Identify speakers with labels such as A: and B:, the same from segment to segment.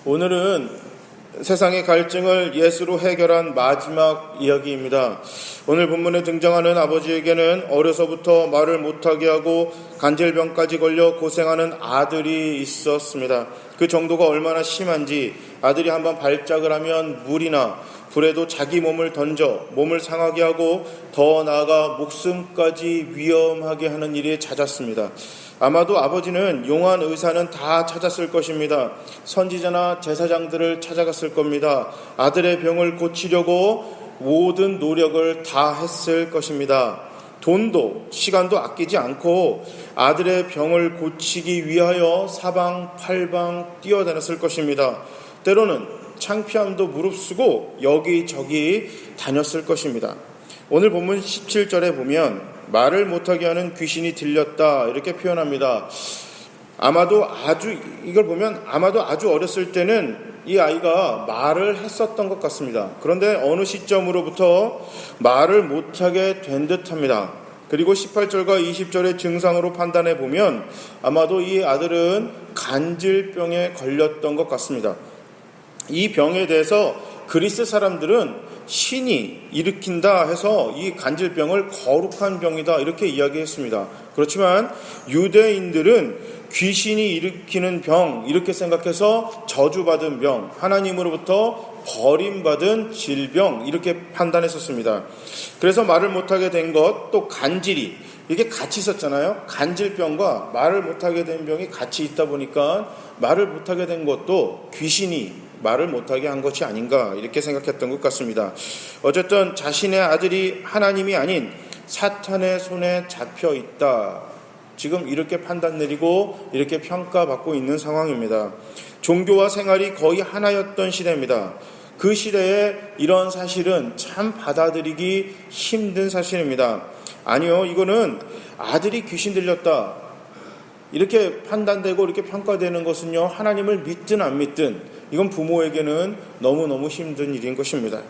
A: 오늘은 세상의 갈증을 예수로 해결한 마지막 이야기입니다. 오늘 본문에 등장하는 아버지에게는 어려서부터 말을 못하게 하고 간질병까지 걸려 고생하는 아들이 있었습니다. 그 정도가 얼마나 심한지 아들이 한번 발작을 하면 물이나 불에도 자기 몸을 던져 몸을 상하게 하고 더 나아가 목숨까지 위험하게 하는 일이 잦았습니다. 아마도 아버지는 용한 의사는 다 찾았을 것입니다. 선지자나 제사장들을 찾아갔을 겁니다. 아들의 병을 고치려고 모든 노력을 다 했을 것입니다. 돈도 시간도 아끼지 않고 아들의 병을 고치기 위하여 사방팔방 뛰어다녔을 것입니다. 때로는 창피함도 무릅쓰고 여기저기 다녔을 것입니다. 오늘 본문 17절에 보면 말을 못하게 하는 귀신이 들렸다 이렇게 표현합니다. 이걸 보면 아마도 아주 어렸을 때는 이 아이가 말을 했었던 것 같습니다. 그런데 어느 시점으로부터 말을 못하게 된 듯합니다. 그리고 18절과 20절의 증상으로 판단해 보면 아마도 이 아들은 간질병에 걸렸던 것 같습니다. 이 병에 대해서 그리스 사람들은 신이 일으킨다 해서 이 간질병을 거룩한 병이다 이렇게 이야기했습니다. 그렇지만 유대인들은 귀신이 일으키는 병 이렇게 생각해서 저주받은 병, 하나님으로부터 버림받은 질병 이렇게 판단했었습니다. 그래서 말을 못하게 된 것, 또 간질이 이게 같이 있었잖아요. 간질병과 말을 못하게 된 병이 같이 있다 보니까 말을 못하게 된 것도 귀신이 말을 못하게 한 것이 아닌가 이렇게 생각했던 것 같습니다. 어쨌든 자신의 아들이 하나님이 아닌 사탄의 손에 잡혀 있다. 지금 이렇게 판단 내리고 이렇게 평가받고 있는 상황입니다. 종교와 생활이 거의 하나였던 시대입니다. 그 시대에 이런 사실은 참 받아들이기 힘든 사실입니다. 아니요, 이거는 아들이 귀신 들렸다 이렇게 판단되고 이렇게 평가되는 것은요, 하나님을 믿든 안 믿든 이건 부모에게는 너무너무 힘든 일인 것입니다.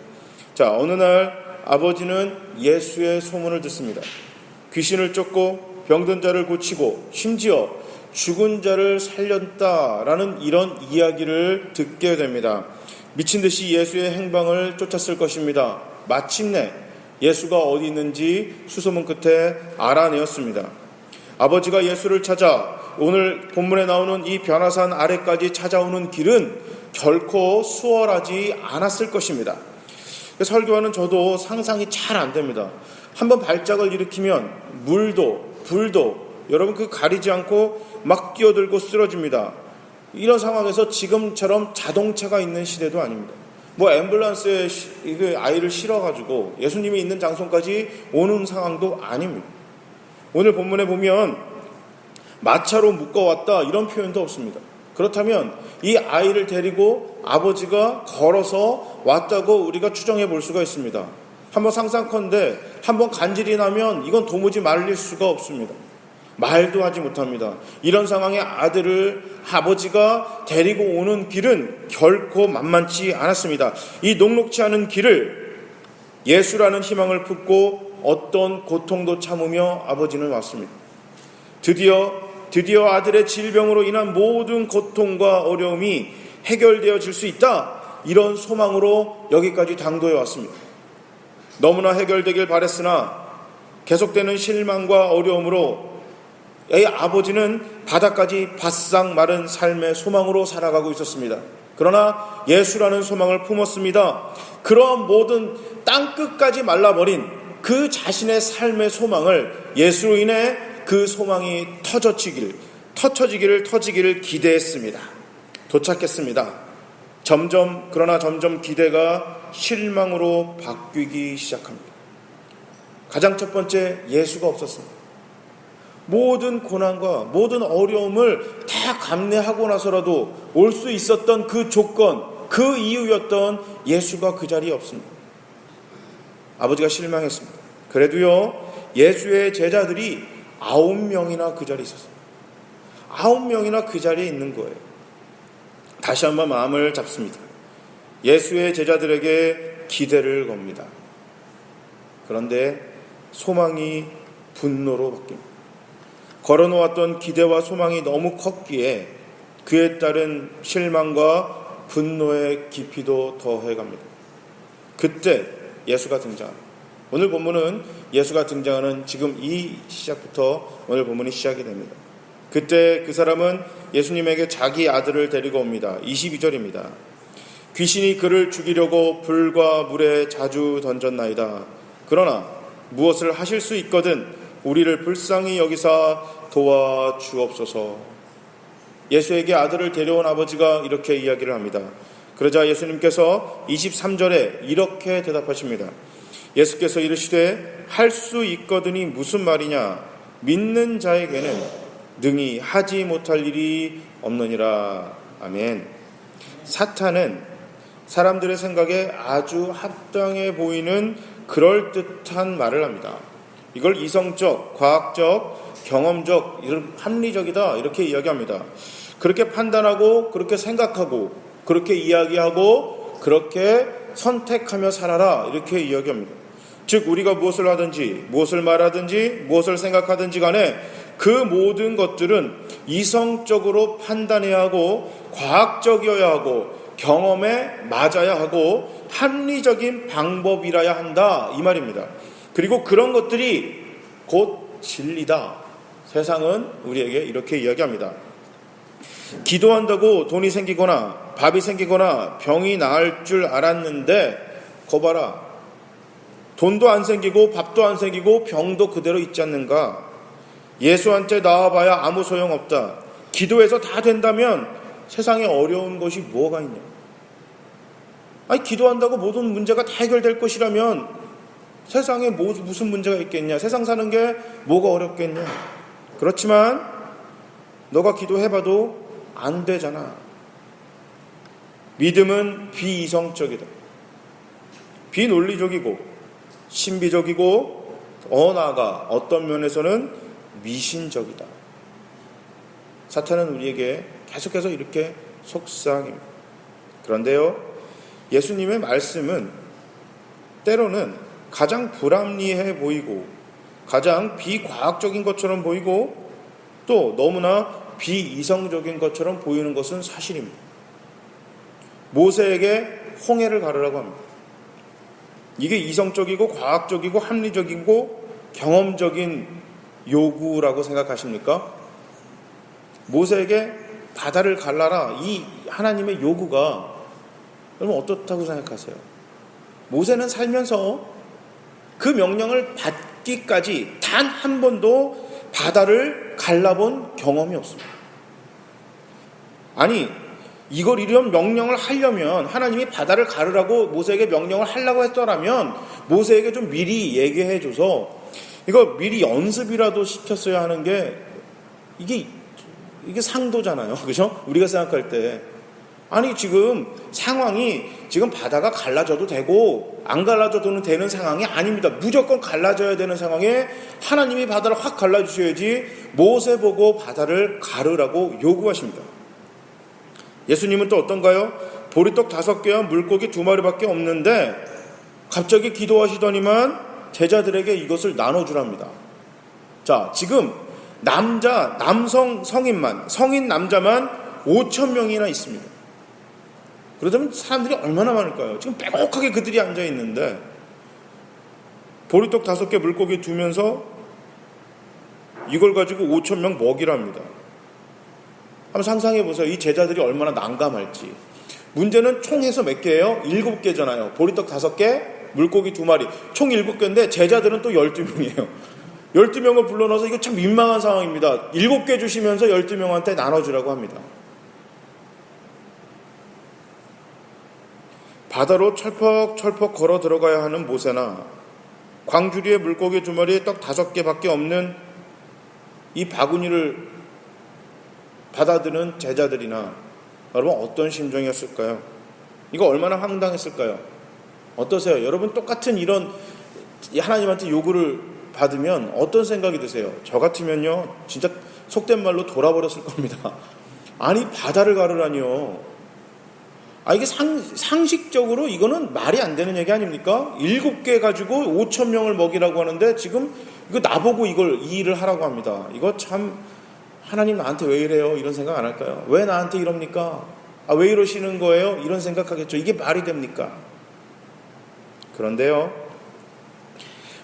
A: 자, 어느 날 아버지는 예수의 소문을 듣습니다. 귀신을 쫓고 병든 자를 고치고 심지어 죽은 자를 살렸다라는 이런 이야기를 듣게 됩니다. 미친 듯이 예수의 행방을 쫓았을 것입니다. 마침내 예수가 어디 있는지 수소문 끝에 알아내었습니다. 아버지가 예수를 찾아 오늘 본문에 나오는 이 변화산 아래까지 찾아오는 길은 결코 수월하지 않았을 것입니다. 설교하는 저도 상상이 잘 안 됩니다. 한번 발작을 일으키면 물도 불도 여러분 그 가리지 않고 막 뛰어들고 쓰러집니다. 이런 상황에서 지금처럼 자동차가 있는 시대도 아닙니다. 앰뷸런스에 아이를 실어가지고 예수님이 있는 장소까지 오는 상황도 아닙니다. 오늘 본문에 보면 마차로 묶어왔다 이런 표현도 없습니다. 그렇다면 이 아이를 데리고 아버지가 걸어서 왔다고 우리가 추정해 볼 수가 있습니다. 한번 상상컨대 한번 간질이 나면 이건 도무지 말릴 수가 없습니다. 말도 하지 못합니다. 이런 상황에 아들을 아버지가 데리고 오는 길은 결코 만만치 않았습니다. 이 녹록지 않은 길을 예수라는 희망을 품고 어떤 고통도 참으며 아버지는 왔습니다. 드디어 아들의 질병으로 인한 모든 고통과 어려움이 해결되어질 수 있다. 이런 소망으로 여기까지 당도해 왔습니다. 너무나 해결되길 바랬으나 계속되는 실망과 어려움으로 이 아버지는 바닥까지 바싹 마른 삶의 소망으로 살아가고 있었습니다. 그러나 예수라는 소망을 품었습니다. 그런 모든 땅끝까지 말라버린 그 자신의 삶의 소망을 예수로 인해 그 소망이 터지기를 기대했습니다. 도착했습니다. 점점 기대가 실망으로 바뀌기 시작합니다. 가장 첫 번째, 예수가 없었습니다. 모든 고난과 모든 어려움을 다 감내하고 나서라도 올 수 있었던 그 조건, 그 이유였던 예수가 그 자리에 없습니다. 아버지가 실망했습니다. 그래도요, 예수의 제자들이 9명이나 그 자리에 있었습니다. 9명이나 그 자리에 있는 거예요. 다시 한번 마음을 잡습니다. 예수의 제자들에게 기대를 겁니다. 그런데 소망이 분노로 바뀝니다. 걸어놓았던 기대와 소망이 너무 컸기에 그에 따른 실망과 분노의 깊이도 더해갑니다. 그때 예수가 등장합니다. 오늘 본문은 예수가 등장하는 지금 이 시작부터 오늘 본문이 시작이 됩니다. 그때 그 사람은 예수님에게 자기 아들을 데리고 옵니다. 22절입니다. 귀신이 그를 죽이려고 불과 물에 자주 던졌나이다. 그러나 무엇을 하실 수 있거든 우리를 불쌍히 여기사 도와주옵소서. 예수에게 아들을 데려온 아버지가 이렇게 이야기를 합니다. 그러자 예수님께서 23절에 이렇게 대답하십니다. 예수께서 이르시되 할 수 있거든이 무슨 말이냐? 믿는 자에게는 능히 하지 못할 일이 없느니라. 아멘. 사탄은 사람들의 생각에 아주 합당해 보이는 그럴듯한 말을 합니다. 이걸 이성적, 과학적, 경험적, 합리적이다 이렇게 이야기합니다. 그렇게 판단하고 그렇게 생각하고 그렇게 이야기하고 그렇게 선택하며 살아라 이렇게 이야기합니다. 즉 우리가 무엇을 하든지 무엇을 말하든지 무엇을 생각하든지 간에 그 모든 것들은 이성적으로 판단해야 하고 과학적이어야 하고 경험에 맞아야 하고 합리적인 방법이라야 한다 이 말입니다. 그리고 그런 것들이 곧 진리다. 세상은 우리에게 이렇게 이야기합니다. 기도한다고 돈이 생기거나 밥이 생기거나 병이 나을 줄 알았는데 거 봐라. 돈도 안 생기고 밥도 안 생기고 병도 그대로 있지 않는가? 예수한테 나와봐야 아무 소용없다. 기도해서 다 된다면 세상에 어려운 것이 뭐가 있냐? 아니 기도한다고 모든 문제가 다 해결될 것이라면 세상에 무슨 문제가 있겠냐? 세상 사는 게 뭐가 어렵겠냐? 그렇지만 너가 기도해봐도 안 되잖아. 믿음은 비이성적이다. 비논리적이고 신비적이고 나아가 어떤 면에서는 미신적이다. 사탄은 우리에게 계속해서 이렇게 속삭입니다. 그런데요, 예수님의 말씀은 때로는 가장 불합리해 보이고 가장 비과학적인 것처럼 보이고 또 너무나 비이성적인 것처럼 보이는 것은 사실입니다. 모세에게 홍해를 가르라고 합니다. 이게 이성적이고 과학적이고 합리적이고 경험적인 요구라고 생각하십니까? 모세에게 바다를 갈라라 이 하나님의 요구가 여러분 어떻다고 생각하세요? 모세는 살면서 그 명령을 받기까지 단 한 번도 바다를 갈라본 경험이 없습니다. 아니 이걸 이런 명령을 하려면 하나님이 바다를 가르라고 모세에게 명령을 하려고 했더라면 모세에게 좀 미리 얘기해줘서 이거 미리 연습이라도 시켰어야 하는 게 이게 상도잖아요. 그죠? 우리가 생각할 때 아니 지금 상황이 지금 바다가 갈라져도 되고 안 갈라져도 되는 상황이 아닙니다. 무조건 갈라져야 되는 상황에 하나님이 바다를 확 갈라주셔야지 모세 보고 바다를 가르라고 요구하십니다. 예수님은 또 어떤가요? 보리떡 5개와 물고기 2마리밖에 없는데 갑자기 기도하시더니만 제자들에게 이것을 나눠주랍니다. 자, 지금 성인 남자만 5,000명이나 있습니다. 그러자면 사람들이 얼마나 많을까요? 지금 빼곡하게 그들이 앉아있는데 보리떡 5개 물고기 두면서 이걸 가지고 5,000명 먹이랍니다. 한번 상상해보세요. 이 제자들이 얼마나 난감할지. 문제는 총 해서 몇 개예요? 7개잖아요. 보리떡 5개, 물고기 2마리. 총 7개인데 제자들은 또 12명이에요. 12명을 불러넣어서 이거 참 민망한 상황입니다. 7개 주시면서 12명한테 나눠주라고 합니다. 바다로 철퍽철퍽 걸어 들어가야 하는 모세나 광주리에 물고기 2마리에 떡 5개밖에 없는 이 바구니를 받아드는 제자들이나 여러분 어떤 심정이었을까요? 이거 얼마나 황당했을까요? 어떠세요? 여러분 똑같은 이런 하나님한테 요구를 받으면 어떤 생각이 드세요? 저 같으면요 진짜 속된 말로 돌아버렸을 겁니다. 아니 바다를 가르라니요. 이게 상식적으로 이거는 말이 안 되는 얘기 아닙니까? 7개 가지고 5,000명을 먹이라고 하는데 지금 이거 나보고 이 일을 하라고 합니다. 이거 참 하나님 나한테 왜 이래요? 이런 생각 안 할까요? 왜 나한테 이럽니까? 아, 왜 이러시는 거예요? 이런 생각하겠죠. 이게 말이 됩니까? 그런데요,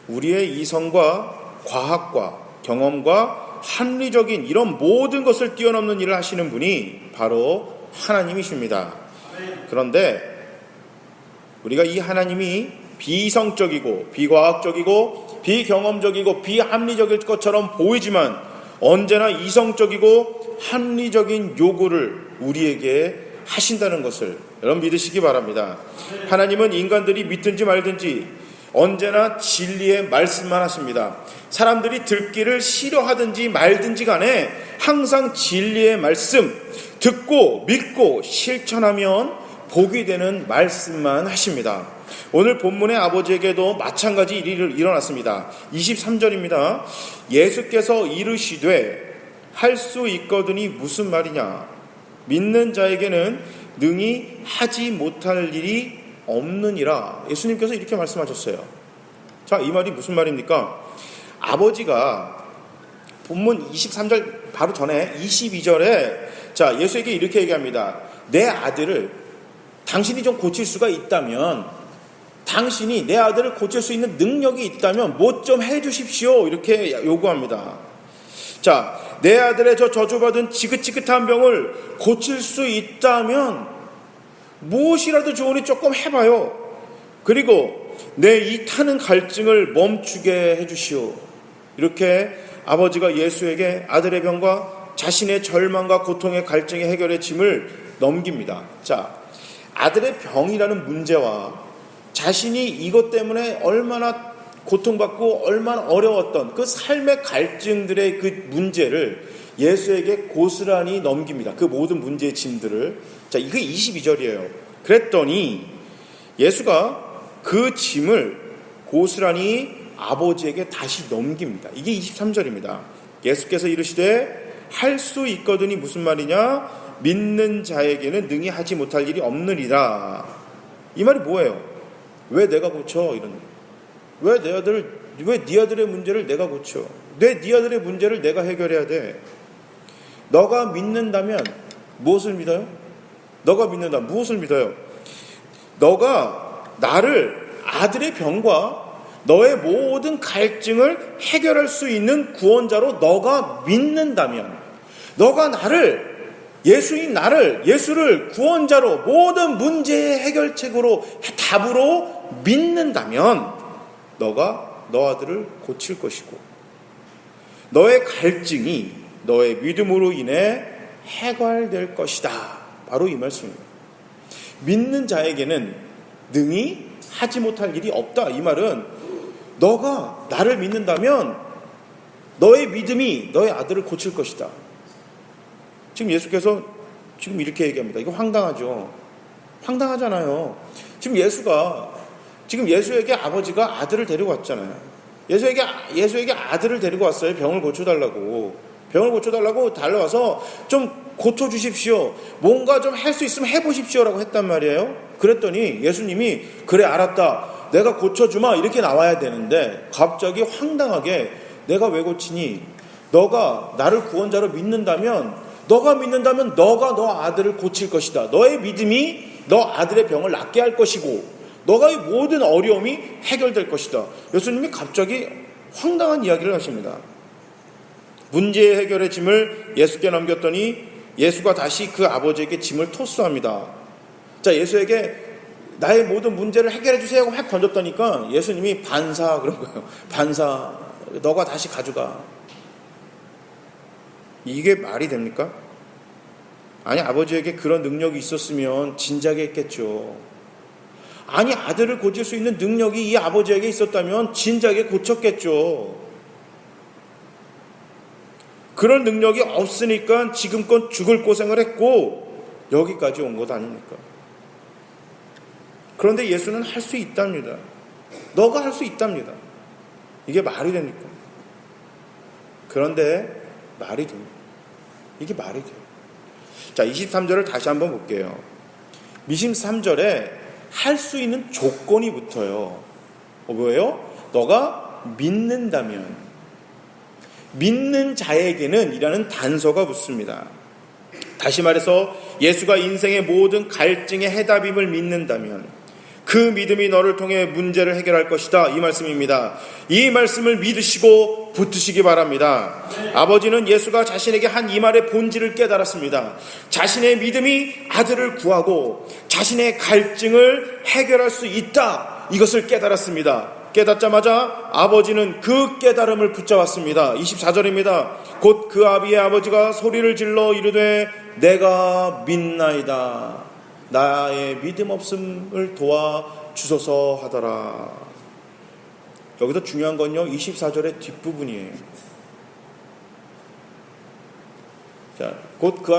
A: 우리의 이성과 과학과 경험과 합리적인 이런 모든 것을 뛰어넘는 일을 하시는 분이 바로 하나님이십니다. 그런데 우리가 이 하나님이 비이성적이고 비과학적이고 비경험적이고 비합리적일 것처럼 보이지만 언제나 이성적이고 합리적인 요구를 우리에게 하신다는 것을 여러분 믿으시기 바랍니다. 하나님은 인간들이 믿든지 말든지 언제나 진리의 말씀만 하십니다. 사람들이 듣기를 싫어하든지 말든지 간에 항상 진리의 말씀 듣고 믿고 실천하면 복이 되는 말씀만 하십니다. 오늘 본문의 아버지에게도 마찬가지 일이 일어났습니다. 23절입니다. 예수께서 이르시되 할 수 있거든이 무슨 말이냐? 믿는 자에게는 능히 하지 못할 일이 없느니라. 예수님께서 이렇게 말씀하셨어요. 자, 이 말이 무슨 말입니까? 아버지가 본문 23절 바로 전에 22절에 자, 예수에게 이렇게 얘기합니다. 내 아들을 당신이 좀 고칠 수가 있다면, 당신이 내 아들을 고칠 수 있는 능력이 있다면 뭐 좀 해주십시오. 이렇게 요구합니다. 자, 내 아들의 저 저주받은 지긋지긋한 병을 고칠 수 있다면 무엇이라도 좋으니 조금 해봐요. 그리고 내 이 타는 갈증을 멈추게 해주시오. 이렇게 아버지가 예수에게 아들의 병과 자신의 절망과 고통의 갈증의 해결의 짐을 넘깁니다. 자, 아들의 병이라는 문제와 자신이 이것 때문에 얼마나 고통받고 얼마나 어려웠던 그 삶의 갈증들의 그 문제를 예수에게 고스란히 넘깁니다. 그 모든 문제의 짐들을. 자, 이게 22절이에요. 그랬더니 예수가 그 짐을 고스란히 아버지에게 다시 넘깁니다. 이게 23절입니다. 예수께서 이르시되 할 수 있거든이 무슨 말이냐? 믿는 자에게는 능히 하지 못할 일이 없느니라. 이 말이 뭐예요? 왜 내가 고쳐? 이런. 왜 네 아들의 문제를 내가 고쳐? 네 아들의 문제를 내가 해결해야 돼. 너가 믿는다면 무엇을 믿어요? 너가 믿는다면 무엇을 믿어요? 너가 나를 아들의 병과 너의 모든 갈증을 해결할 수 있는 구원자로 너가 믿는다면, 너가 예수를 구원자로 모든 문제의 해결책으로 답으로 믿는다면 너가 너 아들을 고칠 것이고 너의 갈증이 너의 믿음으로 인해 해결될 것이다. 바로 이 말씀입니다. 믿는 자에게는 능히 하지 못할 일이 없다. 이 말은 너가 나를 믿는다면 너의 믿음이 너의 아들을 고칠 것이다. 지금 예수께서 지금 이렇게 얘기합니다. 이거 황당하죠? 황당하잖아요. 지금 예수에게 아버지가 아들을 데리고 왔잖아요. 예수에게 아들을 데리고 왔어요. 병을 고쳐달라고 달려와서 좀 고쳐주십시오. 뭔가 좀 할 수 있으면 해보십시오라고 했단 말이에요. 그랬더니 예수님이 그래 알았다. 내가 고쳐주마. 이렇게 나와야 되는데 갑자기 황당하게 내가 왜 고치니? 너가 나를 구원자로 믿는다면 너가 너 아들을 고칠 것이다. 너의 믿음이 너 아들의 병을 낫게 할 것이고 너가의 모든 어려움이 해결될 것이다. 예수님이 갑자기 황당한 이야기를 하십니다. 문제의 해결의 짐을 예수께 넘겼더니 예수가 다시 그 아버지에게 짐을 토스합니다. 자, 예수에게 나의 모든 문제를 해결해 주세요 하고 확 던졌다니까 예수님이 반사 그런 거예요. 반사, 너가 다시 가져가. 이게 말이 됩니까? 아니, 아버지에게 그런 능력이 있었으면 진작에 했겠죠. 아니, 아들을 고칠 수 있는 능력이 이 아버지에게 있었다면 진작에 고쳤겠죠. 그런 능력이 없으니까 지금껏 죽을 고생을 했고 여기까지 온 것 아닙니까? 그런데 예수는 할 수 있답니다. 너가 할 수 있답니다. 이게 말이 됩니까? 그런데 말이 됩니다. 이게 말이 돼요. 자, 23절을 다시 한번 볼게요. 23절에 할 수 있는 조건이 붙어요. 뭐예요? 너가 믿는다면, 믿는 자에게는 이라는 단서가 붙습니다. 다시 말해서 예수가 인생의 모든 갈증의 해답임을 믿는다면 그 믿음이 너를 통해 문제를 해결할 것이다, 이 말씀입니다. 이 말씀을 믿으시고 붙으시기 바랍니다. 아버지는 예수가 자신에게 한 이 말의 본질을 깨달았습니다. 자신의 믿음이 아들을 구하고 자신의 갈증을 해결할 수 있다, 이것을 깨달았습니다. 깨닫자마자 아버지는 그 깨달음을 붙잡았습니다. 24절입니다. 곧 그 아비의 아버지가 소리를 질러 이르되 내가 믿나이다, 나의 믿음 없음을 도와주소서 하더라. 여기서 중요한 건요, 24절의 뒷부분이에요. 자, 곧 그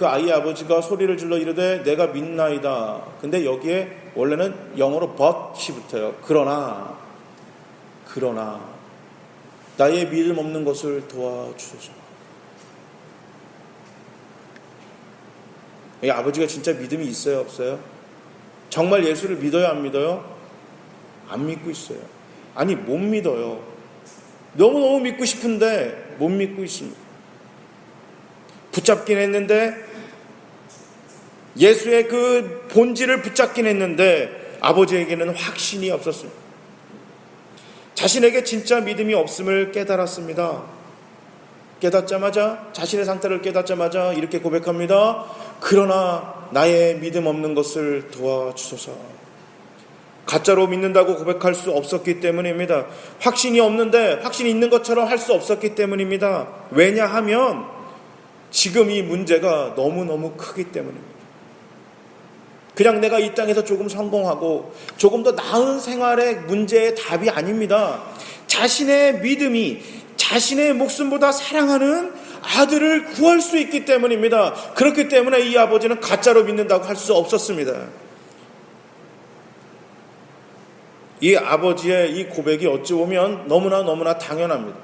A: 아이의 아버지가 소리를 질러 이르되 내가 믿나이다. 근데 여기에 원래는 영어로 but이 붙어요. 그러나 나의 믿음 없는 것을 도와주소서. 이 아버지가 진짜 믿음이 있어요, 없어요? 정말 예수를 믿어요, 안 믿어요? 안 믿고 있어요. 아니, 못 믿어요. 너무너무 믿고 싶은데 못 믿고 있습니다. 붙잡긴 했는데, 예수의 그 본질을 붙잡긴 했는데 아버지에게는 확신이 없었습니다. 자신에게 진짜 믿음이 없음을 깨달았습니다. 깨닫자마자, 자신의 상태를 깨닫자마자 이렇게 고백합니다. 그러나 나의 믿음 없는 것을 도와주소서. 가짜로 믿는다고 고백할 수 없었기 때문입니다. 확신이 없는데 확신이 있는 것처럼 할 수 없었기 때문입니다. 왜냐하면 지금 이 문제가 너무너무 크기 때문입니다. 그냥 내가 이 땅에서 조금 성공하고 조금 더 나은 생활의 문제의 답이 아닙니다. 자신의 믿음이 자신의 목숨보다 사랑하는 아들을 구할 수 있기 때문입니다. 그렇기 때문에 이 아버지는 가짜로 믿는다고 할 수 없었습니다. 이 아버지의 이 고백이 어찌 보면 너무나 당연합니다.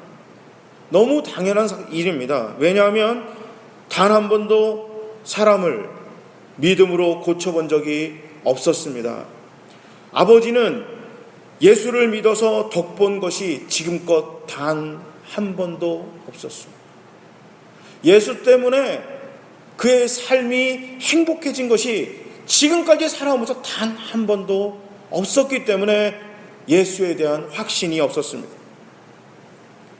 A: 너무 당연한 일입니다. 왜냐하면 단 한 번도 사람을 믿음으로 고쳐본 적이 없었습니다. 아버지는 예수를 믿어서 덕본 것이 지금껏 단 한 번도 없었습니다. 예수 때문에 그의 삶이 행복해진 것이 지금까지 살아오면서 단 한 번도 없었기 때문에 예수에 대한 확신이 없었습니다.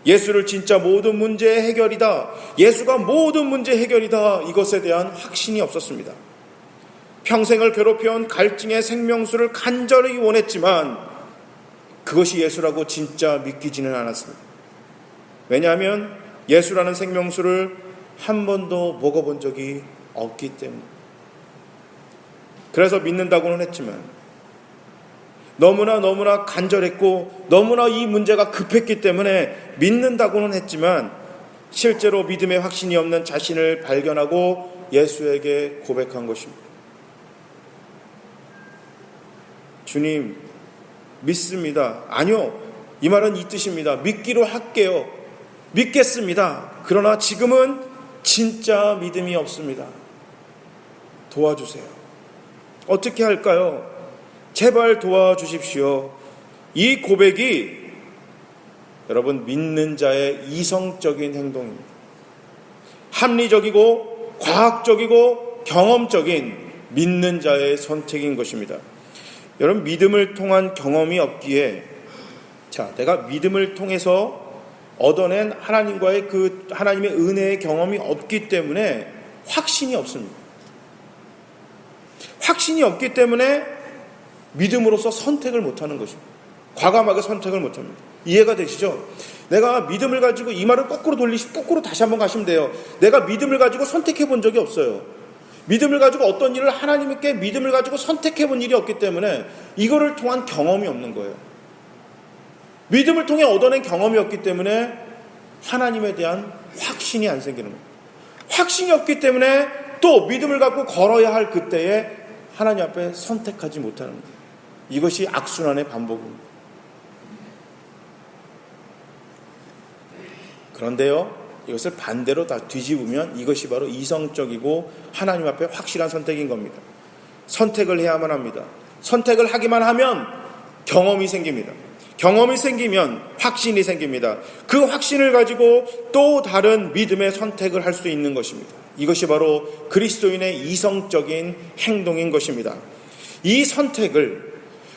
A: 예수를 진짜 모든 문제의 해결이다, 예수가 모든 문제 해결이다, 이것에 대한 확신이 없었습니다. 평생을 괴롭혀온 갈증의 생명수를 간절히 원했지만 그것이 예수라고 진짜 믿기지는 않았습니다. 왜냐하면 예수라는 생명수를 한 번도 먹어본 적이 없기 때문입니다. 그래서 믿는다고는 했지만 너무나 간절했고 너무나 이 문제가 급했기 때문에 믿는다고는 했지만 실제로 믿음의 확신이 없는 자신을 발견하고 예수에게 고백한 것입니다. 주님, 믿습니다. 아니요, 이 말은 이 뜻입니다. 믿기로 할게요. 믿겠습니다. 그러나 지금은 진짜 믿음이 없습니다. 도와주세요. 어떻게 할까요? 제발 도와주십시오. 이 고백이 여러분, 믿는 자의 이성적인 행동입니다. 합리적이고 과학적이고 경험적인 믿는 자의 선택인 것입니다. 여러분, 믿음을 통한 경험이 없기에, 내가 믿음을 통해서 얻어낸 하나님과의 그 하나님의 은혜의 경험이 없기 때문에 확신이 없습니다. 확신이 없기 때문에 믿음으로서 선택을 못하는 것입니다. 과감하게 선택을 못합니다. 이해가 되시죠? 내가 믿음을 가지고, 이 말을 거꾸로 다시 한번 가시면 돼요. 내가 믿음을 가지고 선택해 본 적이 없어요. 믿음을 가지고 어떤 일을, 하나님께 믿음을 가지고 선택해 본 일이 없기 때문에 이거를 통한 경험이 없는 거예요. 믿음을 통해 얻어낸 경험이 없기 때문에 하나님에 대한 확신이 안 생기는 거예요. 확신이 없기 때문에 또 믿음을 갖고 걸어야 할 그때에 하나님 앞에 선택하지 못하는 거예요. 이것이 악순환의 반복입니다. 그런데요, 이것을 반대로 다 뒤집으면 이것이 바로 이성적이고 하나님 앞에 확실한 선택인 겁니다. 선택을 해야만 합니다. 선택을 하기만 하면 경험이 생깁니다. 경험이 생기면 확신이 생깁니다. 그 확신을 가지고 또 다른 믿음의 선택을 할 수 있는 것입니다. 이것이 바로 그리스도인의 이성적인 행동인 것입니다. 이 선택을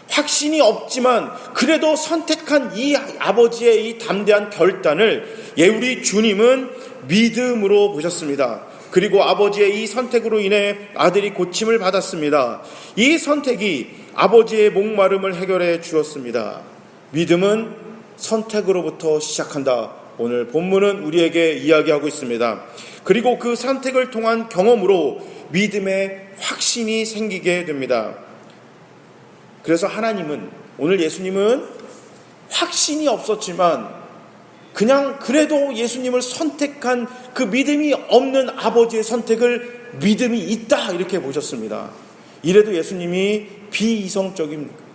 A: 확신이 없지만 그래도 선택한 이 아버지의 이 담대한 결단을 우리 주님은 믿음으로 보셨습니다. 그리고 아버지의 이 선택으로 인해 아들이 고침을 받았습니다. 이 선택이 아버지의 목마름을 해결해 주었습니다. 믿음은 선택으로부터 시작한다. 오늘 본문은 우리에게 이야기하고 있습니다. 그리고 그 선택을 통한 경험으로 믿음의 확신이 생기게 됩니다. 그래서 하나님은, 오늘 예수님은 확신이 없었지만 그냥 그래도 예수님을 선택한 그 믿음이 없는 아버지의 선택을 믿음이 있다 이렇게 보셨습니다. 이래도 예수님이 비이성적입니까?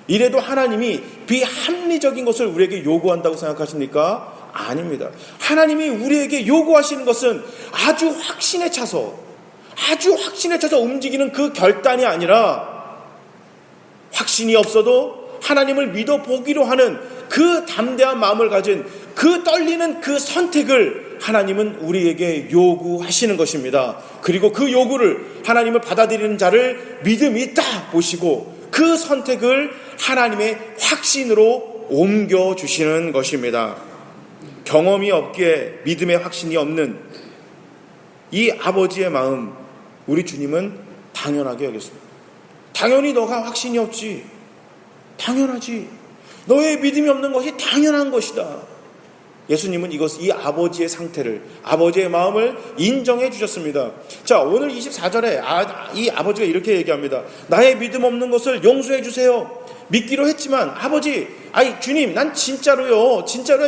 A: 이래도 하나님이 비합리적인 것을 우리에게 요구한다고 생각하십니까? 아닙니다. 하나님이 우리에게 요구하시는 것은 아주 확신에 차서 움직이는 그 결단이 아니라 확신이 없어도 하나님을 믿어보기로 하는 그 담대한 마음을 가진 그 떨리는 그 선택을 하나님은 우리에게 요구하시는 것입니다. 그리고 그 요구를 하나님을 받아들이는 자를 믿음이 있다 보시고 그 선택을 하나님의 확신으로 옮겨주시는 것입니다. 경험이 없기에 믿음의 확신이 없는 이 아버지의 마음, 우리 주님은 당연하게 여겼습니다. 당연히 너가 확신이 없지. 당연하지. 너의 믿음이 없는 것이 당연한 것이다. 예수님은 이 아버지의 상태를, 아버지의 마음을 인정해 주셨습니다. 자, 오늘 24절에 이 아버지가 이렇게 얘기합니다. 나의 믿음 없는 것을 용서해 주세요. 믿기로 했지만 아버지, 주님, 난 진짜로요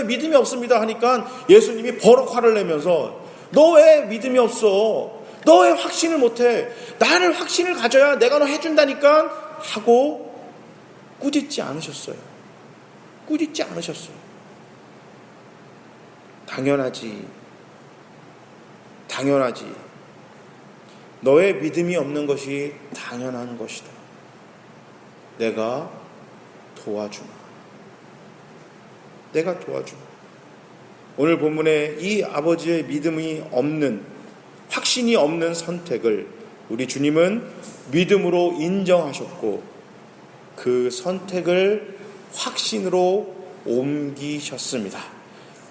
A: 믿음이 없습니다 하니까 예수님이 버럭 화를 내면서 너 왜 믿음이 없어? 너 왜 확신을 못해? 나를 확신을 가져야 내가 너 해준다니까 하고 꾸짖지 않으셨어요. 당연하지. 너의 믿음이 없는 것이 당연한 것이다. 내가 도와주마. 오늘 본문에 이 아버지의 믿음이 없는, 확신이 없는 선택을 우리 주님은 믿음으로 인정하셨고 그 선택을 확신으로 옮기셨습니다.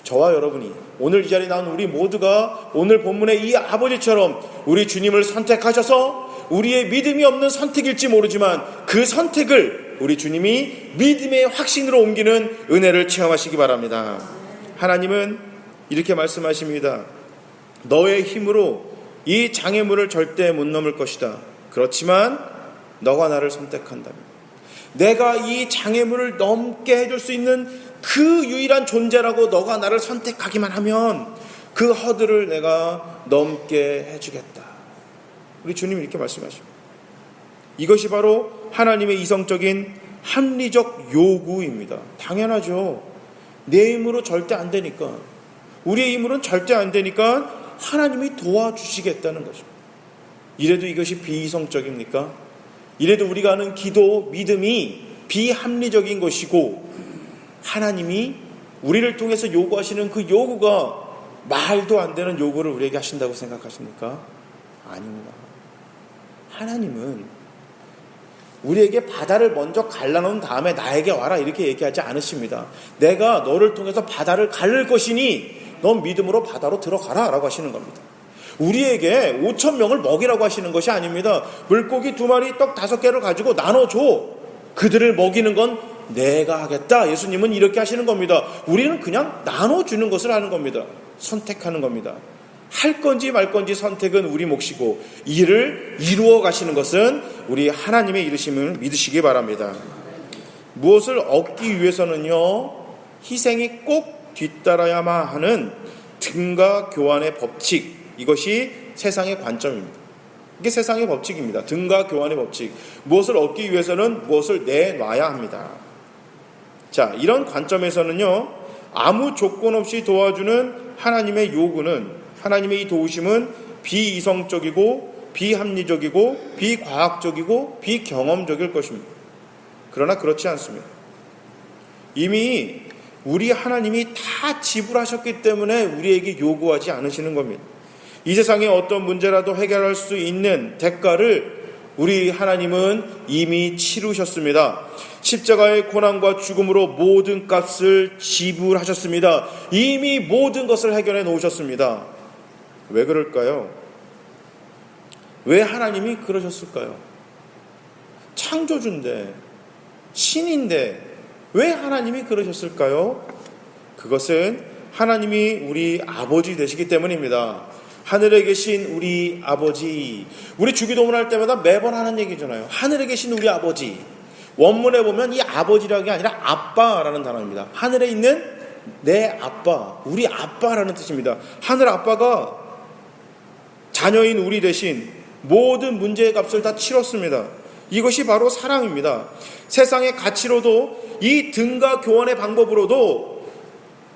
A: 저와 여러분이, 오늘 이 자리에 나온 우리 모두가 오늘 본문의 이 아버지처럼 우리 주님을 선택하셔서 우리의 믿음이 없는 선택일지 모르지만 그 선택을 우리 주님이 믿음의 확신으로 옮기는 은혜를 체험하시기 바랍니다. 하나님은 이렇게 말씀하십니다. 너의 힘으로 이 장애물을 절대 못 넘을 것이다. 그렇지만 너가 나를 선택한다면, 내가 이 장애물을 넘게 해줄 수 있는 그 유일한 존재라고 너가 나를 선택하기만 하면 그 허들을 내가 넘게 해주겠다. 우리 주님이 이렇게 말씀하십니다. 이것이 바로 하나님의 이성적인 합리적 요구입니다. 당연하죠. 내 힘으로 절대 안 되니까, 우리의 힘으로는 절대 안 되니까 하나님이 도와주시겠다는 것입니다. 이래도 이것이 비이성적입니까? 이래도 우리가 하는 기도, 믿음이 비합리적인 것이고 하나님이 우리를 통해서 요구하시는 그 요구가 말도 안 되는 요구를 우리에게 하신다고 생각하십니까? 아닙니다. 하나님은 우리에게 바다를 먼저 갈라놓은 다음에 나에게 와라 이렇게 얘기하지 않으십니다. 내가 너를 통해서 바다를 가를 것이니 넌 믿음으로 바다로 들어가라 라고 하시는 겁니다. 우리에게 5,000명을 먹이라고 하시는 것이 아닙니다. 물고기 2마리, 떡 5개를 가지고 나눠줘. 그들을 먹이는 건 내가 하겠다. 예수님은 이렇게 하시는 겁니다. 우리는 그냥 나눠주는 것을 하는 겁니다. 선택하는 겁니다. 할 건지 말 건지 선택은 우리 몫이고 이를 이루어 가시는 것은 우리 하나님의 이르심을 믿으시기 바랍니다. 무엇을 얻기 위해서는요, 희생이 꼭 뒤따라야만 하는 등가 교환의 법칙, 이것이 세상의 관점입니다. 이게 세상의 법칙입니다. 등가 교환의 법칙. 무엇을 얻기 위해서는 무엇을 내놔야 합니다. 자, 이런 관점에서는요, 아무 조건 없이 도와주는 하나님의 요구는, 하나님의 이 도우심은 비이성적이고 비합리적이고 비과학적이고 비경험적일 것입니다. 그러나 그렇지 않습니다. 이미 우리 하나님이 다 지불하셨기 때문에 우리에게 요구하지 않으시는 겁니다. 이 세상의 어떤 문제라도 해결할 수 있는 대가를 우리 하나님은 이미 치르셨습니다. 십자가의 고난과 죽음으로 모든 값을 지불하셨습니다. 이미 모든 것을 해결해 놓으셨습니다. 왜 그럴까요? 왜 하나님이 그러셨을까요? 창조주인데, 신인데 왜 하나님이 그러셨을까요? 그것은 하나님이 우리 아버지 되시기 때문입니다. 하늘에 계신 우리 아버지, 우리 주기도문 할 때마다 매번 하는 얘기잖아요. 하늘에 계신 우리 아버지. 원문에 보면 이 아버지라는 게 아니라 아빠라는 단어입니다. 하늘에 있는 내 아빠, 우리 아빠라는 뜻입니다. 하늘 아빠가 자녀인 우리 대신 모든 문제의 값을 다 치렀습니다. 이것이 바로 사랑입니다. 세상의 가치로도 이 등가 교환의 방법으로도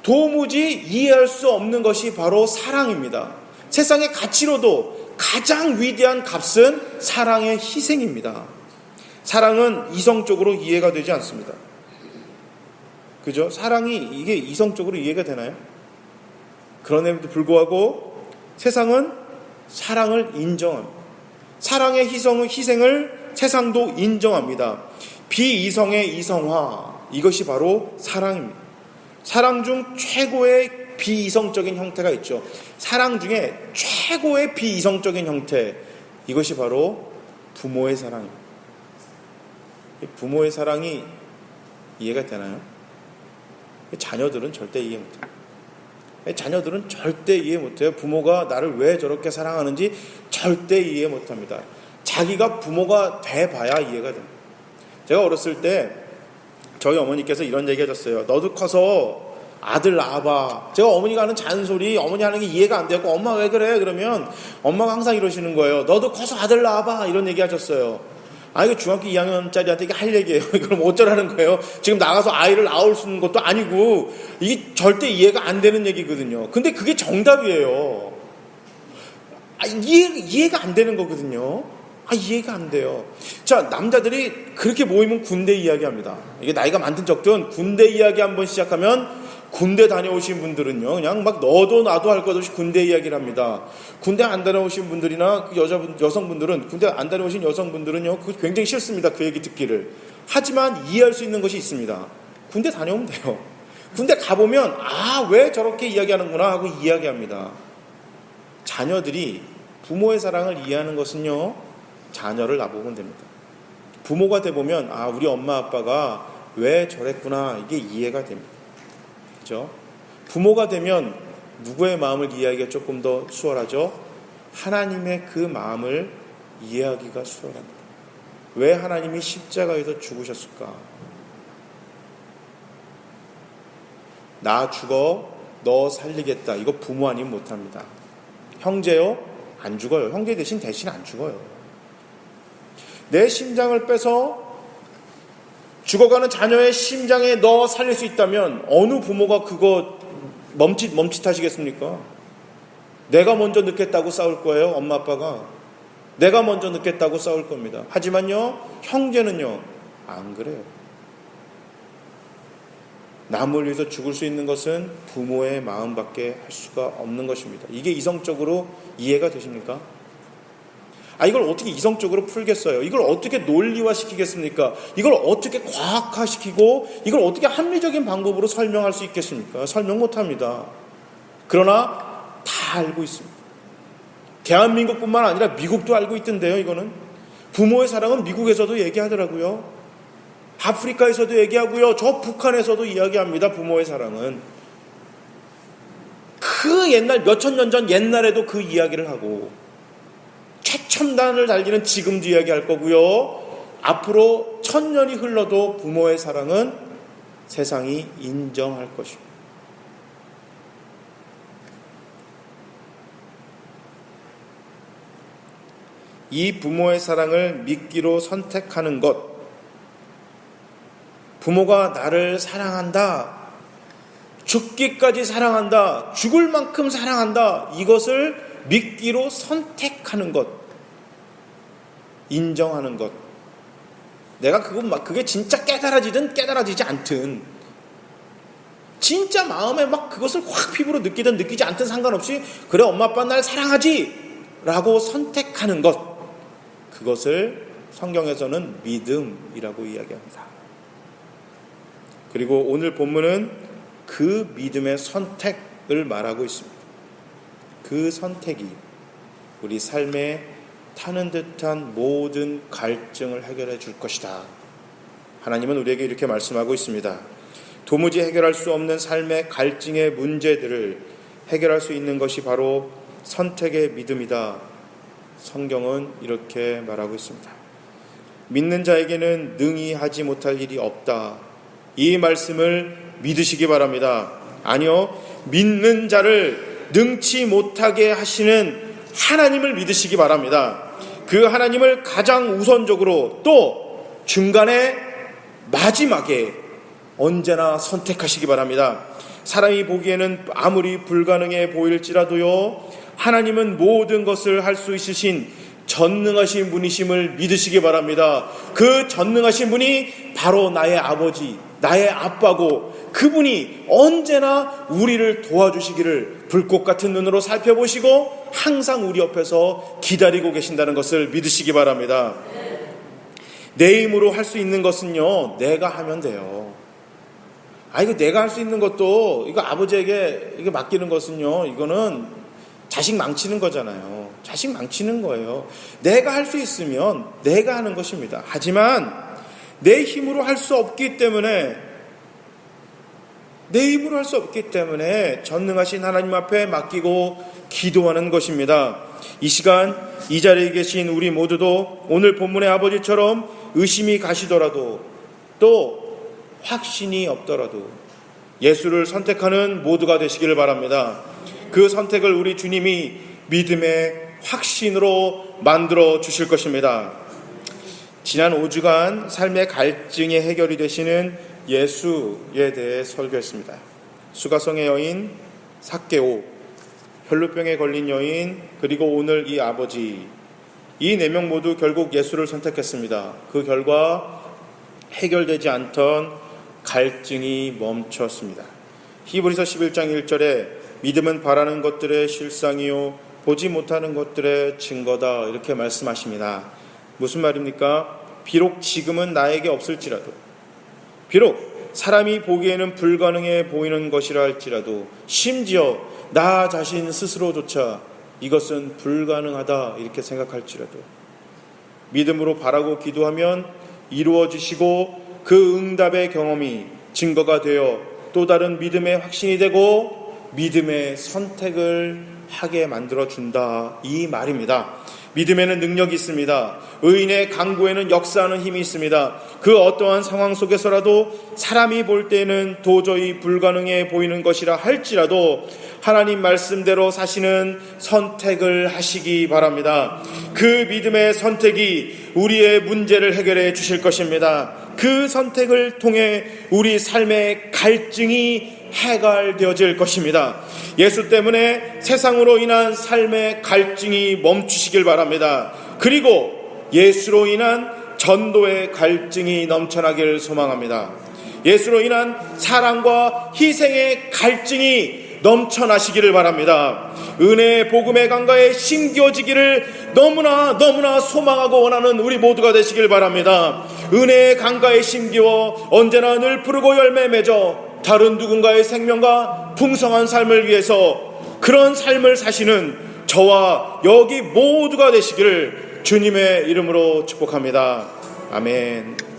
A: 도무지 이해할 수 없는 것이 바로 사랑입니다. 세상의 가치로도 가장 위대한 값은 사랑의 희생입니다. 사랑은 이성적으로 이해가 되지 않습니다. 그죠? 사랑이 이게 이성적으로 이해가 되나요? 그럼에도 불구하고 세상은 사랑을 인정합니다. 사랑의 희생을 세상도 인정합니다. 비이성의 이성화, 이것이 바로 사랑입니다. 사랑 중 최고의 비이성적인 형태가 있죠. 사랑 중에 최고의 비이성적인 형태, 이것이 바로 부모의 사랑입니다. 부모의 사랑이 이해가 되나요? 자녀들은 절대 이해 못해요. 자녀들은 절대 이해 못해요. 부모가 나를 왜 저렇게 사랑하는지 절대 이해 못합니다. 자기가 부모가 돼봐야 이해가 됩니다. 제가 어렸을 때 저희 어머니께서 이런 얘기 해줬어요. 너도 커서 아들 낳아봐. 제가 어머니가 하는 잔소리, 어머니 하는 게 이해가 안 되고, 엄마 왜 그래? 그러면 엄마가 항상 이러시는 거예요. 너도 커서 아들 낳아봐. 이런 얘기 하셨어요. 아, 이거 중학교 2학년짜리한테 이게 할 얘기예요. 그럼 어쩌라는 거예요? 지금 나가서 아이를 낳을 수 있는 것도 아니고, 이게 절대 이해가 안 되는 얘기거든요. 근데 그게 정답이에요. 이해가 안 되는 거거든요. 이해가 안 돼요. 자, 남자들이 그렇게 모이면 군대 이야기 합니다. 이게 나이가 많든 적든 군대 이야기 한번 시작하면 군대 다녀오신 분들은요, 그냥 막 너도 나도 할 것 없이 군대 이야기를 합니다. 군대 안 다녀오신 분들이나 그 여성분들은, 군대 안 다녀오신 여성분들은요, 그거 굉장히 싫습니다. 그 얘기 듣기를. 하지만 이해할 수 있는 것이 있습니다. 군대 다녀오면 돼요. 군대 가보면, 왜 저렇게 이야기하는구나 하고 이야기합니다. 자녀들이 부모의 사랑을 이해하는 것은요, 자녀를 놔보면 됩니다. 부모가 돼보면, 우리 엄마 아빠가 왜 저랬구나, 이게 이해가 됩니다. 그렇죠? 부모가 되면 누구의 마음을 이해하기가 조금 더 수월하죠? 하나님의 그 마음을 이해하기가 수월합니다. 왜 하나님이 십자가에서 죽으셨을까? 나 죽어 너 살리겠다. 이거 부모 아니면 못합니다. 형제요? 안 죽어요. 형제 대신 안 죽어요. 내 심장을 빼서 죽어가는 자녀의 심장에 넣어 살릴 수 있다면 어느 부모가 그거 멈칫하시겠습니까? 내가 먼저 늦겠다고 싸울 거예요. 엄마 아빠가 내가 먼저 늦겠다고 싸울 겁니다. 하지만요, 형제는요 안 그래요. 남을 위해서 죽을 수 있는 것은 부모의 마음밖에 할 수가 없는 것입니다. 이게 이성적으로 이해가 되십니까? 이걸 어떻게 이성적으로 풀겠어요? 이걸 어떻게 논리화시키겠습니까? 이걸 어떻게 과학화시키고 이걸 어떻게 합리적인 방법으로 설명할 수 있겠습니까? 설명 못합니다. 그러나 다 알고 있습니다. 대한민국뿐만 아니라 미국도 알고 있던데요. 이거는 부모의 사랑은 미국에서도 얘기하더라고요. 아프리카에서도 얘기하고요. 저 북한에서도 이야기합니다. 부모의 사랑은 그 옛날 몇천 년 전 옛날에도 그 이야기를 하고 최첨단을 달리는 지금도 이야기할 거고요. 앞으로 1000년이 흘러도 부모의 사랑은 세상이 인정할 것입니다. 이 부모의 사랑을 믿기로 선택하는 것, 부모가 나를 사랑한다, 죽기까지 사랑한다, 죽을 만큼 사랑한다, 이것을 믿기로 선택하는 것, 인정하는 것. 내가 그게 진짜 깨달아지든 깨달아지지 않든 진짜 마음에 막 그것을 확 피부로 느끼든 느끼지 않든 상관없이 그래 엄마 아빠 날 사랑하지 라고 선택하는 것, 그것을 성경에서는 믿음이라고 이야기합니다. 그리고 오늘 본문은 그 믿음의 선택을 말하고 있습니다. 그 선택이 우리 삶에 타는 듯한 모든 갈증을 해결해 줄 것이다. 하나님은 우리에게 이렇게 말씀하고 있습니다. 도무지 해결할 수 없는 삶의 갈증의 문제들을 해결할 수 있는 것이 바로 선택의 믿음이다. 성경은 이렇게 말하고 있습니다. 믿는 자에게는 능히 하지 못할 일이 없다. 이 말씀을 믿으시기 바랍니다. 아니요, 믿는 자를 능치 못하게 하시는 하나님을 믿으시기 바랍니다. 그 하나님을 가장 우선적으로 또 중간에 마지막에 언제나 선택하시기 바랍니다. 사람이 보기에는 아무리 불가능해 보일지라도요, 하나님은 모든 것을 할 수 있으신 전능하신 분이심을 믿으시기 바랍니다. 그 전능하신 분이 바로 나의 아버지, 나의 아빠고, 그분이 언제나 우리를 도와주시기를 불꽃 같은 눈으로 살펴보시고 항상 우리 옆에서 기다리고 계신다는 것을 믿으시기 바랍니다. 내 힘으로 할 수 있는 것은요, 내가 하면 돼요. 이거 내가 할 수 있는 것도, 이거 아버지에게 이거 맡기는 것은요, 이거는 자식 망치는 거잖아요. 자식 망치는 거예요. 내가 할 수 있으면 내가 하는 것입니다. 하지만 내 힘으로 할 수 없기 때문에, 전능하신 하나님 앞에 맡기고 기도하는 것입니다. 이 시간 이 자리에 계신 우리 모두도 오늘 본문의 아버지처럼 의심이 가시더라도, 또 확신이 없더라도 예수를 선택하는 모두가 되시기를 바랍니다. 그 선택을 우리 주님이 믿음의 확신으로 만들어 주실 것입니다. 지난 5주간 삶의 갈증의 해결이 되시는 예수에 대해 설교했습니다. 수가성의 여인, 삭개오, 혈루병에 걸린 여인, 그리고 오늘 이 아버지, 이 4명 모두 결국 예수를 선택했습니다. 그 결과 해결되지 않던 갈증이 멈췄습니다. 히브리서 11장 1절에 믿음은 바라는 것들의 실상이요 보지 못하는 것들의 증거다, 이렇게 말씀하십니다. 무슨 말입니까? 비록 지금은 나에게 없을지라도, 비록 사람이 보기에는 불가능해 보이는 것이라 할지라도, 심지어 나 자신 스스로조차 이것은 불가능하다 이렇게 생각할지라도 믿음으로 바라고 기도하면 이루어지시고 그 응답의 경험이 증거가 되어 또 다른 믿음의 확신이 되고 믿음의 선택을 하게 만들어준다, 이 말입니다. 믿음에는 능력이 있습니다. 의인의 강구에는 역사하는 힘이 있습니다. 그 어떠한 상황 속에서라도 사람이 볼 때는 도저히 불가능해 보이는 것이라 할지라도 하나님 말씀대로 사시는 선택을 하시기 바랍니다. 그 믿음의 선택이 우리의 문제를 해결해 주실 것입니다. 그 선택을 통해 우리 삶의 갈증이 해결되어질 것입니다. 예수 때문에 세상으로 인한 삶의 갈증이 멈추시길 바랍니다. 그리고 예수로 인한 전도의 갈증이 넘쳐나길 소망합니다. 예수로 인한 사랑과 희생의 갈증이 넘쳐나시기를 바랍니다. 은혜의 복음의 강가에 심겨지기를 너무나 소망하고 원하는 우리 모두가 되시길 바랍니다. 은혜의 강가에 심기워 언제나 늘 푸르고 열매 맺어 다른 누군가의 생명과 풍성한 삶을 위해서 그런 삶을 사시는 저와 여기 모두가 되시기를 주님의 이름으로 축복합니다. 아멘.